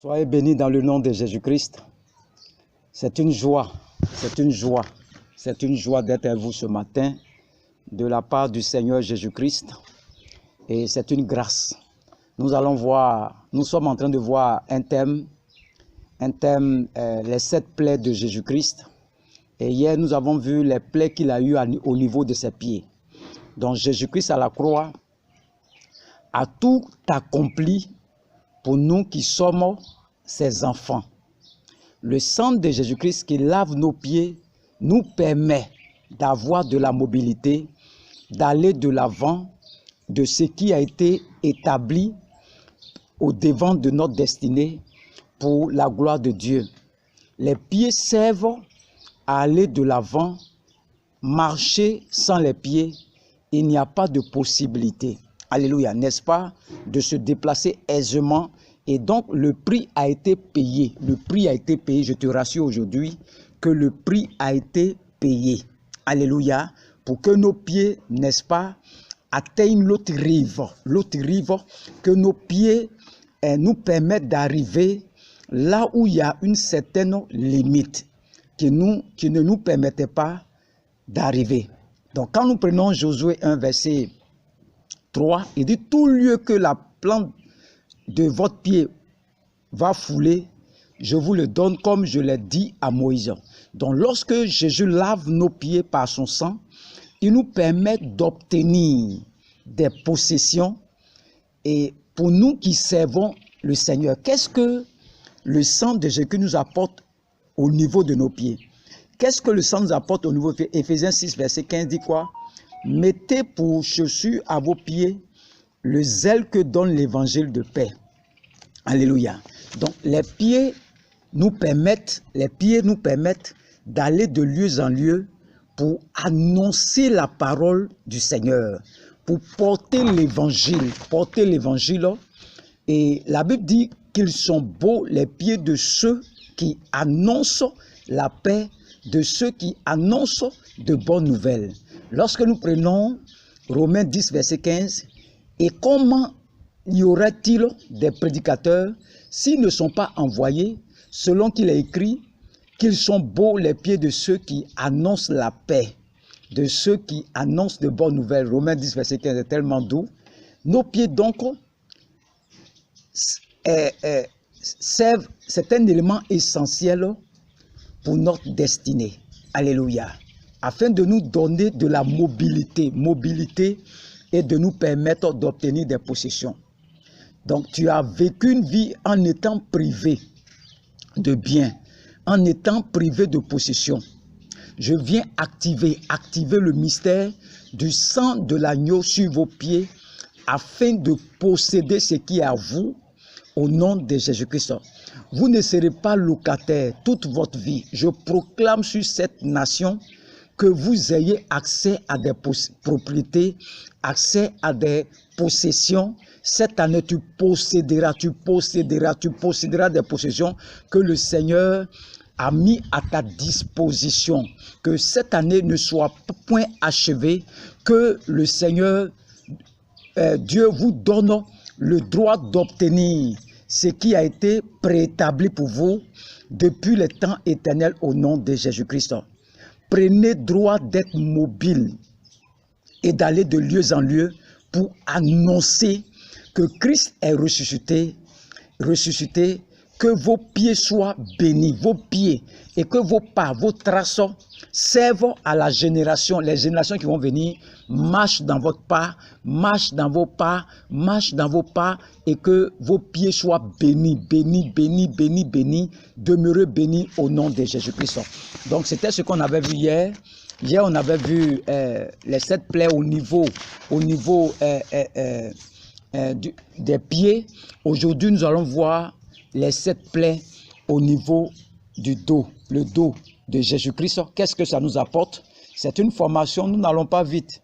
Soyez bénis dans le nom de Jésus-Christ. C'est une joie d'être avec vous ce matin de la part du Seigneur Jésus-Christ. Et c'est une grâce. Nous sommes en train de voir un thème, les 7 plaies de Jésus-Christ. Et hier, nous avons vu les plaies qu'il a eues au niveau de ses pieds. Donc Jésus-Christ à la croix a tout accompli pour nous qui sommes ses enfants. Le sang de Jésus-Christ qui lave nos pieds nous permet d'avoir de la mobilité, d'aller de l'avant de ce qui a été établi au devant de notre destinée pour la gloire de Dieu. Les pieds servent à aller de l'avant. Marcher sans les pieds, il n'y a pas de possibilité. Alléluia, n'est-ce pas? De se déplacer aisément. Et donc, le prix a été payé. Le prix a été payé. Je te rassure aujourd'hui que le prix a été payé. Alléluia. Pour que nos pieds, n'est-ce pas, atteignent l'autre rive. L'autre rive, que nos pieds nous permettent d'arriver là où il y a une certaine limite qui ne nous permettait pas d'arriver. Donc, quand nous prenons Josué 1, verset 3, il dit « Tout lieu que la plante de votre pied va fouler, je vous le donne comme je l'ai dit à Moïse. » Donc lorsque Jésus lave nos pieds par son sang, il nous permet d'obtenir des possessions. Et pour nous qui servons le Seigneur, qu'est-ce que le sang de Jésus nous apporte au niveau de nos pieds? Qu'est-ce que le sang nous apporte au niveau de Éphésiens 6, verset 15 dit quoi? Mettez pour chaussure à vos pieds le zèle que donne l'évangile de paix. Alléluia. Donc les pieds nous permettent d'aller de lieu en lieu pour annoncer la parole du Seigneur, pour porter l'évangile. Et la Bible dit qu'ils sont beaux les pieds de ceux qui annoncent la paix, de ceux qui annoncent de bonnes nouvelles. Lorsque nous prenons Romains 10, verset 15, et comment y aurait-il des prédicateurs s'ils ne sont pas envoyés, selon qu'il est écrit, qu'ils sont beaux les pieds de ceux qui annoncent la paix, de ceux qui annoncent de bonnes nouvelles. Romains 10, verset 15 est tellement doux. Nos pieds donc servent, c'est un élément essentiel pour notre destinée. Alléluia. Afin de nous donner de la mobilité et de nous permettre d'obtenir des possessions. Donc tu as vécu une vie en étant privé de biens, en étant privé de possessions. Je viens activer le mystère du sang de l'agneau sur vos pieds afin de posséder ce qui est à vous au nom de Jésus-Christ. Vous ne serez pas locataire toute votre vie. Je proclame sur cette nation que vous ayez accès à des propriétés, accès à des possessions. Cette année, tu posséderas des possessions que le Seigneur a mis à ta disposition. Que cette année ne soit point achevée, que le Seigneur, Dieu vous donne le droit d'obtenir ce qui a été préétabli pour vous depuis les temps éternels au nom de Jésus-Christ. Prenez droit d'être mobile et d'aller de lieu en lieu pour annoncer que Christ est ressuscité, que vos pieds soient bénis, vos pieds, et que vos pas, vos traces servent à les générations qui vont venir, marchent dans votre pas, marchent dans vos pas, et que vos pieds soient bénis, demeurez bénis au nom de Jésus-Christ. Donc c'était ce qu'on avait vu hier. Hier on avait vu les 7 plaies au niveau des pieds. Aujourd'hui nous allons voir les 7 plaies au niveau du dos, le dos de Jésus-Christ. Qu'est-ce que ça nous apporte? C'est une formation, nous n'allons pas vite.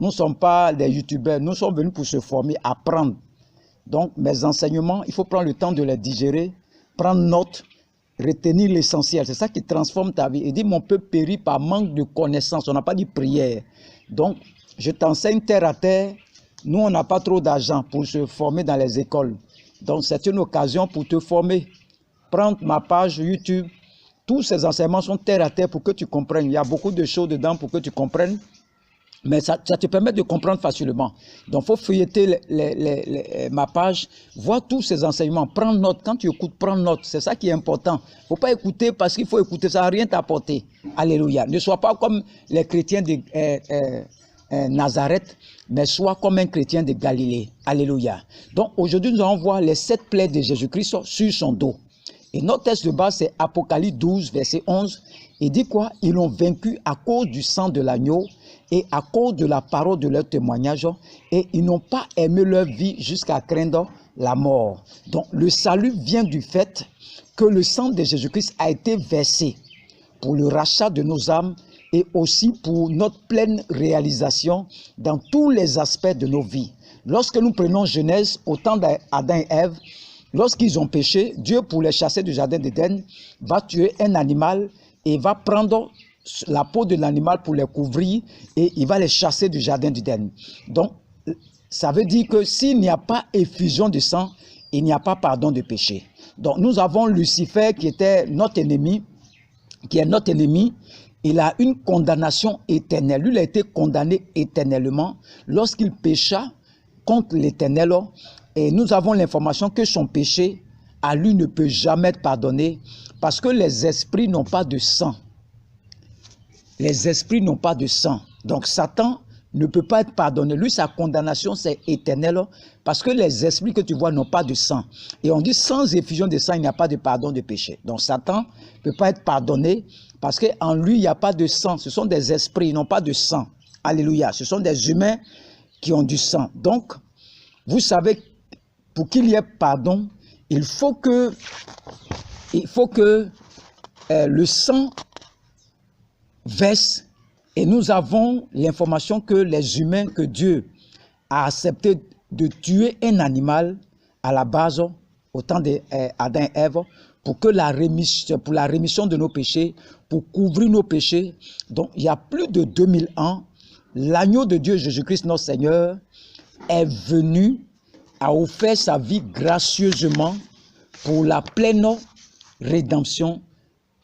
Nous ne sommes pas des youtubeurs, nous sommes venus pour se former, apprendre. Donc mes enseignements, il faut prendre le temps de les digérer, prendre note, retenir l'essentiel. C'est ça qui transforme ta vie. Il dit mon peuple périt par manque de connaissances. On n'a pas dit prière. Donc je t'enseigne terre à terre. Nous on n'a pas trop d'argent pour se former dans les écoles. Donc, c'est une occasion pour te former. Prends ma page YouTube. Tous ces enseignements sont terre à terre pour que tu comprennes. Il y a beaucoup de choses dedans pour que tu comprennes. Mais ça te permet de comprendre facilement. Donc, il faut feuilleter ma page, voir tous ces enseignements, prendre note. Quand tu écoutes, prends note. C'est ça qui est important. Il ne faut pas écouter parce qu'il faut écouter. Ça n'a rien t'apporter. Alléluia. Ne sois pas comme les chrétiens de Nazareth, mais sois comme un chrétien de Galilée. Alléluia. Donc, aujourd'hui, nous allons voir les 7 plaies de Jésus-Christ sur son dos. Et notre texte de base, c'est Apocalypse 12, verset 11. Il dit quoi? Ils l'ont vaincu à cause du sang de l'agneau et à cause de la parole de leur témoignage, et ils n'ont pas aimé leur vie jusqu'à craindre la mort. Donc, le salut vient du fait que le sang de Jésus-Christ a été versé pour le rachat de nos âmes et aussi pour notre pleine réalisation dans tous les aspects de nos vies. Lorsque nous prenons Genèse, au temps d'Adam et Ève, lorsqu'ils ont péché, Dieu, pour les chasser du jardin d'Éden, va tuer un animal et va prendre la peau de l'animal pour les couvrir et il va les chasser du jardin d'Éden. Donc, ça veut dire que s'il n'y a pas effusion de sang, il n'y a pas pardon de péché. Donc, nous avons Lucifer qui était notre ennemi, qui est notre ennemi. Il a une condamnation éternelle. Lui, il a été condamné éternellement lorsqu'il pécha contre l'Éternel. Et nous avons l'information que son péché, à lui, ne peut jamais être pardonné parce que les esprits n'ont pas de sang. Les esprits n'ont pas de sang. Donc, Satan ne peut pas être pardonné. Lui, sa condamnation, c'est éternel parce que les esprits que tu vois n'ont pas de sang. Et on dit, sans effusion de sang, il n'y a pas de pardon de péché. Donc, Satan ne peut pas être pardonné parce qu'en lui, il n'y a pas de sang. Ce sont des esprits, ils n'ont pas de sang. Alléluia. Ce sont des humains qui ont du sang. Donc, vous savez, pour qu'il y ait pardon, il faut que le sang verse. Et nous avons l'information que les humains, que Dieu a accepté de tuer un animal à la base, au temps d'Adam et Ève, pour la rémission de nos péchés, pour couvrir nos péchés. Donc, il y a plus de 2000 ans, l'agneau de Dieu, Jésus-Christ, notre Seigneur, est venu, a offert sa vie gracieusement pour la pleine rédemption,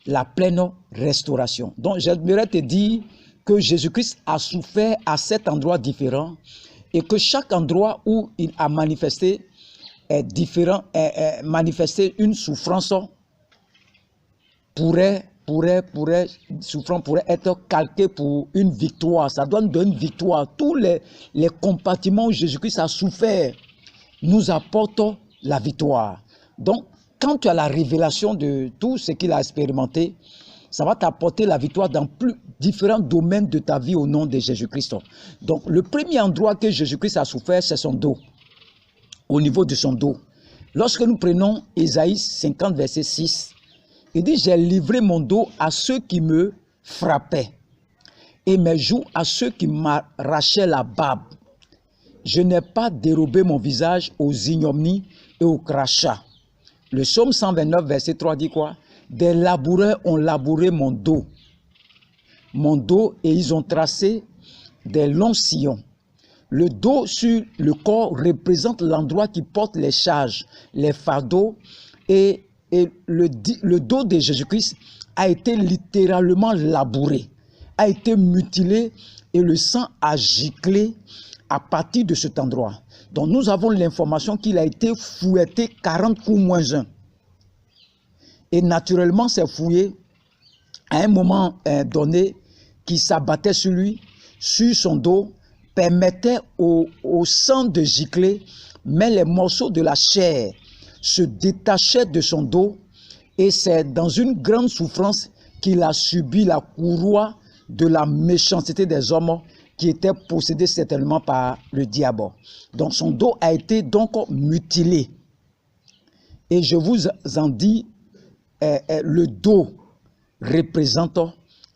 la pleine restauration. Donc, j'aimerais te dire que Jésus-Christ a souffert à 7 endroits différents et que chaque endroit où il a manifesté est différent, manifesté une souffrance pourrait être calqué pour une victoire. Ça doit nous donner une victoire. Tous les compartiments où Jésus-Christ a souffert nous apportent la victoire. Donc, quand tu as la révélation de tout ce qu'il a expérimenté, ça va t'apporter la victoire dans différents domaines de ta vie au nom de Jésus-Christ. Donc, le premier endroit que Jésus-Christ a souffert, c'est son dos. Au niveau de son dos. Lorsque nous prenons Ésaïe 50, verset 6, il dit, j'ai livré mon dos à ceux qui me frappaient et mes joues à ceux qui m'arrachaient la barbe. Je n'ai pas dérobé mon visage aux ignominies et aux crachats. Le psaume 129, verset 3 dit quoi? Des laboureurs ont labouré mon dos, et ils ont tracé des longs sillons. Le dos sur le corps représente l'endroit qui porte les charges, les fardeaux, et le dos de Jésus-Christ a été littéralement labouré, a été mutilé et le sang a giclé à partir de cet endroit. Donc nous avons l'information qu'il a été fouetté 40 coups moins 1. Et naturellement, c'est fouillé à un moment donné qui s'abattait sur lui, sur son dos, permettait au sang de gicler, mais les morceaux de la chair se détachaient de son dos et c'est dans une grande souffrance qu'il a subi la courroie de la méchanceté des hommes qui était possédé certainement par le diable. Donc son dos a été donc mutilé. Et je vous en dis, le dos représente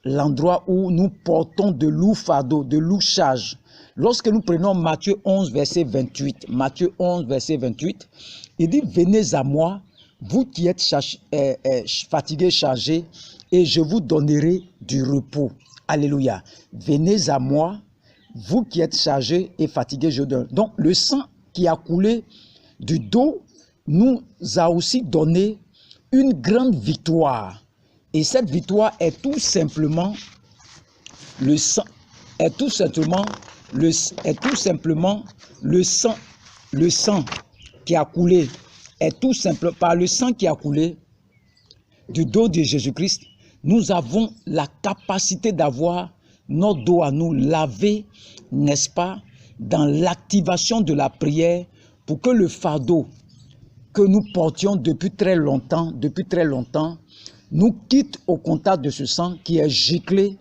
l'endroit où nous portons de lourds fardeaux, de lourds charges. Lorsque nous prenons Matthieu 11, verset 28, Matthieu 11, verset 28, il dit, venez à moi, vous qui êtes fatigués, chargés, et je vous donnerai du repos. Alléluia. Venez à moi, vous qui êtes chargés et fatigués, je donne. Donc, le sang qui a coulé du dos nous a aussi donné une grande victoire. Et cette victoire est tout simplement le sang, le sang qui a coulé, par le sang qui a coulé du dos de Jésus-Christ, nous avons la capacité d'avoir notre dos à nous laver, n'est-ce pas, dans l'activation de la prière pour que le fardeau que nous portions depuis très longtemps, nous quitte au contact de ce sang qui est giclé,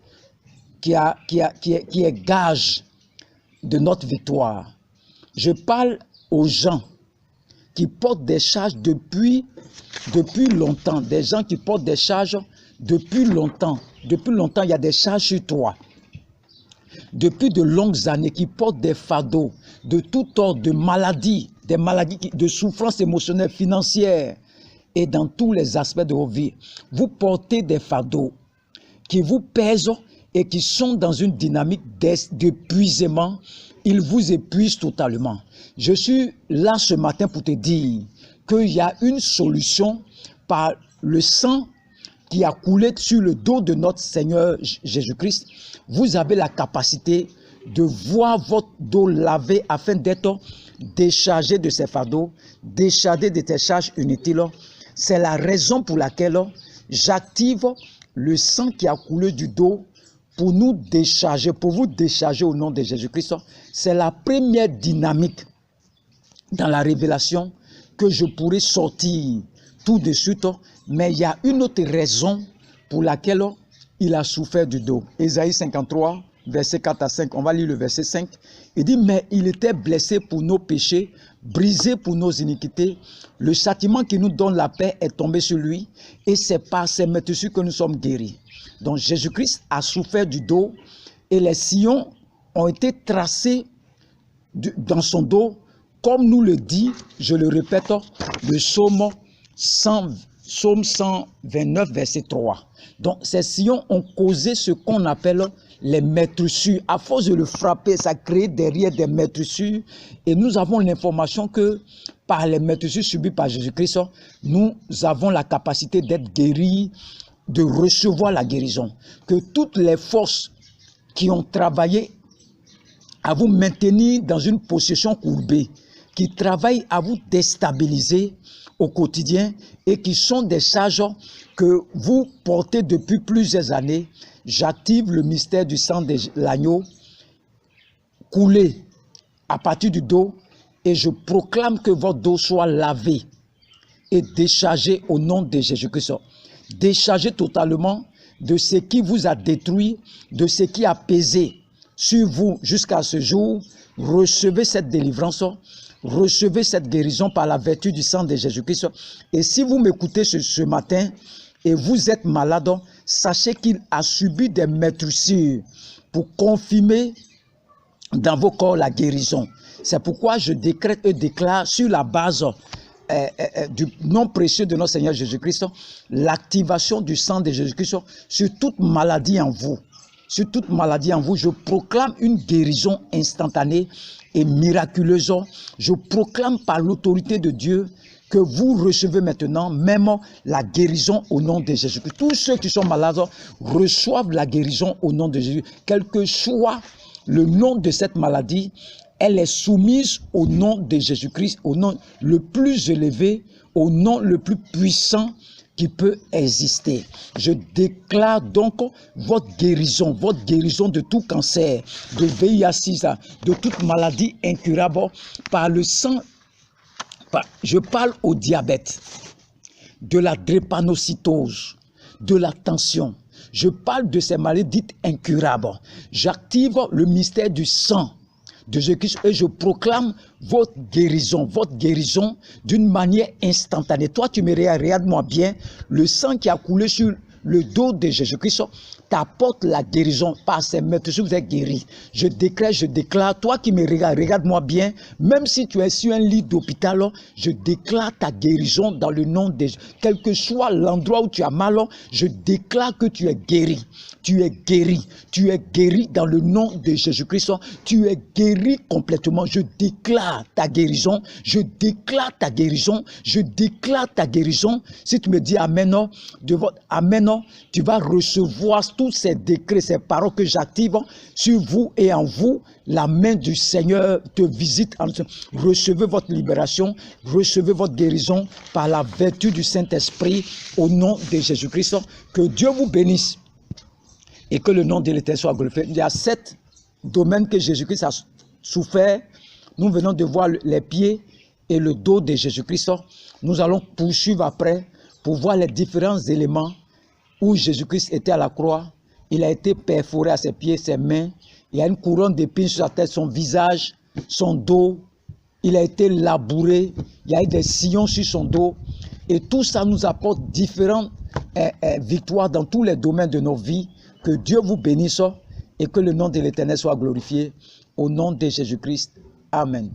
qui est gage de notre victoire. Je parle aux gens qui portent des charges depuis longtemps, des gens qui portent des charges depuis longtemps. Depuis longtemps, il y a des charges sur toi. Depuis de longues années, qui portent des fardeaux de tout ordre, de maladies, des maladies de souffrance émotionnelle, financière et dans tous les aspects de vos vies. Vous portez des fardeaux qui vous pèsent et qui sont dans une dynamique d'épuisement. Ils vous épuisent totalement. Je suis là ce matin pour te dire qu'il y a une solution par le sang qui a coulé sur le dos de notre Seigneur Jésus-Christ. Vous avez la capacité de voir votre dos lavé afin d'être déchargé de ces fardeaux, déchargé de tes charges inutiles. C'est la raison pour laquelle j'active le sang qui a coulé du dos pour nous décharger, pour vous décharger au nom de Jésus-Christ. C'est la première dynamique dans la révélation que je pourrais sortir tout de suite, mais il y a une autre raison pour laquelle il a souffert du dos. Ésaïe 53, verset 4 à 5, on va lire le verset 5. Il dit, mais il était blessé pour nos péchés, brisé pour nos iniquités. Le châtiment qui nous donne la paix est tombé sur lui, et c'est par ses meurtrissures que nous sommes guéris. Donc Jésus-Christ a souffert du dos, et les sillons ont été tracés dans son dos, comme nous le dit, je le répète, le psaume 129, verset 3. Donc, ces sillons ont causé ce qu'on appelle les meurtrissures. À force de le frapper, ça crée derrière des meurtrissures. Et nous avons l'information que par les meurtrissures subies par Jésus-Christ, nous avons la capacité d'être guéris, de recevoir la guérison. Que toutes les forces qui ont travaillé à vous maintenir dans une position courbée, qui travaillent à vous déstabiliser au quotidien et qui sont des charges que vous portez depuis plusieurs années, j'active le mystère du sang de l'agneau coulé à partir du dos et je proclame que votre dos soit lavé et déchargé au nom de Jésus-Christ. Déchargé totalement de ce qui vous a détruit, de ce qui a pesé sur vous jusqu'à ce jour. Recevez cette délivrance. Recevez cette guérison par la vertu du sang de Jésus-Christ. Et si vous m'écoutez ce matin et vous êtes malade, sachez qu'il a subi des meurtrissures pour confirmer dans vos corps la guérison. C'est pourquoi je décrète et déclare sur la base du nom précieux de notre Seigneur Jésus-Christ, l'activation du sang de Jésus-Christ sur toute maladie en vous. Sur toute maladie en vous, je proclame une guérison instantanée et miraculeuse. Je proclame par l'autorité de Dieu que vous recevez maintenant même la guérison au nom de Jésus-Christ. Tous ceux qui sont malades reçoivent la guérison au nom de Jésus. Quel que soit le nom de cette maladie, elle est soumise au nom de Jésus-Christ, au nom le plus élevé, au nom le plus puissant qui peut exister. Je déclare donc votre guérison de tout cancer, de VIH/SIDA, de toute maladie incurable par le sang. Je parle au diabète, de la drépanocytose, de la tension. Je parle de ces maladies dites incurables. J'active le mystère du sang de Jésus-Christ et je proclame votre guérison d'une manière instantanée. Toi, tu me regardes-moi bien, le sang qui a coulé sur le dos de Jésus-Christ t'apporte la guérison. Par ses maîtres, vous êtes guéri. Je déclare, toi qui me regardes, regarde-moi bien, même si tu es sur un lit d'hôpital, je déclare ta guérison dans le nom de Jésus. Quel que soit l'endroit où tu as mal, je déclare que tu es guéri. Tu es guéri. Tu es guéri dans le nom de Jésus-Christ. Tu es guéri complètement. Je déclare ta guérison. Je déclare ta guérison. Je déclare ta guérison. Si tu me dis Amen, Amen, tu vas recevoir tous ces décrets, ces paroles que j'active sur vous et en vous. La main du Seigneur te visite. Recevez votre libération, recevez votre guérison par la vertu du Saint-Esprit au nom de Jésus-Christ. Que Dieu vous bénisse et que le nom de l'Éternel soit glorifié. Il y a 7 domaines que Jésus-Christ a souffert. Nous venons de voir les pieds et le dos de Jésus-Christ. Nous allons poursuivre après pour voir les différents éléments où Jésus-Christ était à la croix. Il a été perforé à ses pieds, ses mains. Il y a une couronne d'épines sur sa tête, son visage, son dos. Il a été labouré. Il y a eu des sillons sur son dos. Et tout ça nous apporte différentes victoires dans tous les domaines de nos vies. Que Dieu vous bénisse et que le nom de l'Éternel soit glorifié. Au nom de Jésus-Christ. Amen.